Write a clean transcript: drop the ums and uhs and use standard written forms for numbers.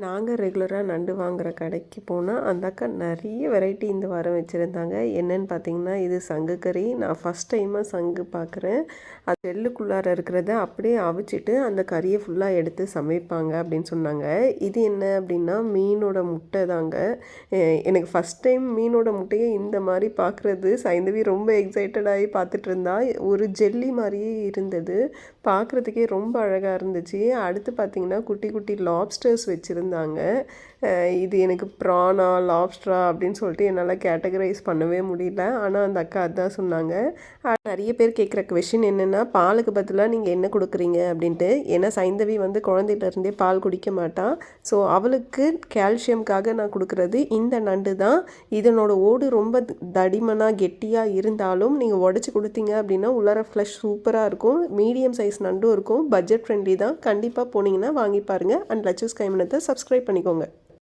நாங்கள் ரெகுலராக நண்டு வாங்குகிற கடைக்கு போனால் அந்த அக்கா நிறைய வெரைட்டி இந்த வாரம் வச்சுருந்தாங்க. என்னென்னு பார்த்தீங்கன்னா, இது சங்கு கறி. நான் ஃபஸ்ட் டைமாக சங்கு பார்க்குறேன். அது எள்ளுக்குள்ளார இருக்கிறத அப்படியே அவிச்சிட்டு அந்த கறியை ஃபுல்லாக எடுத்து சமைப்பாங்க அப்படின்னு சொன்னாங்க. இது என்ன அப்படின்னா மீனோட முட்டை தாங்க. எனக்கு ஃபஸ்ட் டைம் மீனோட முட்டையை இந்த மாதிரி பார்க்குறது. சைந்தவி ரொம்ப எக்ஸைட்டடாகி பார்த்துட்டு இருந்தா. ஒரு ஜெல்லி மாதிரியே இருந்தது. பார்க்குறதுக்கே ரொம்ப அழகாக இருந்துச்சு. அடுத்து பார்த்திங்கன்னா குட்டி குட்டி லாப்ஸ்டர்ஸ் வச்சுருந்தாங்க. இது எனக்கு ப்ரானா லாப்ஸ்ட்ரா அப்படின்னு சொல்லிட்டு என்னால் கேட்டகரைஸ் பண்ணவே முடியல. ஆனால் அந்த அக்கா அதான் சொன்னாங்க. நிறைய பேர் கேட்குற கொஷின் என்னென்னா, பாலுக்கு பதிலாக நீங்கள் என்ன கொடுக்குறீங்க அப்படின்ட்டு. ஏன்னா சைந்தவி வந்து குழந்தையிலேருந்தே பால் குடிக்க மாட்டான். ஸோ அவளுக்கு கால்சியம்காக நான் கொடுக்குறது இந்த நண்டு தான். இதனோட ஓடு ரொம்ப தடிமனாக கெட்டியாக இருந்தாலும் நீங்கள் உடச்சி கொடுத்தீங்க அப்படின்னா உள்ளார ஃப்ளஷ் சூப்பராக இருக்கும். மீடியம் சைஸ் நண்டும் இருக்கும். பட்ஜெட் ஃப்ரெண்ட்லி தான். கண்டிப்பாக போனீங்கன்னா வாங்கி பாருங்கள். அண்ட் லட்சூஸ் கைமணத்தை சப்ஸ்கிரைப் பண்ணிக்கோங்க.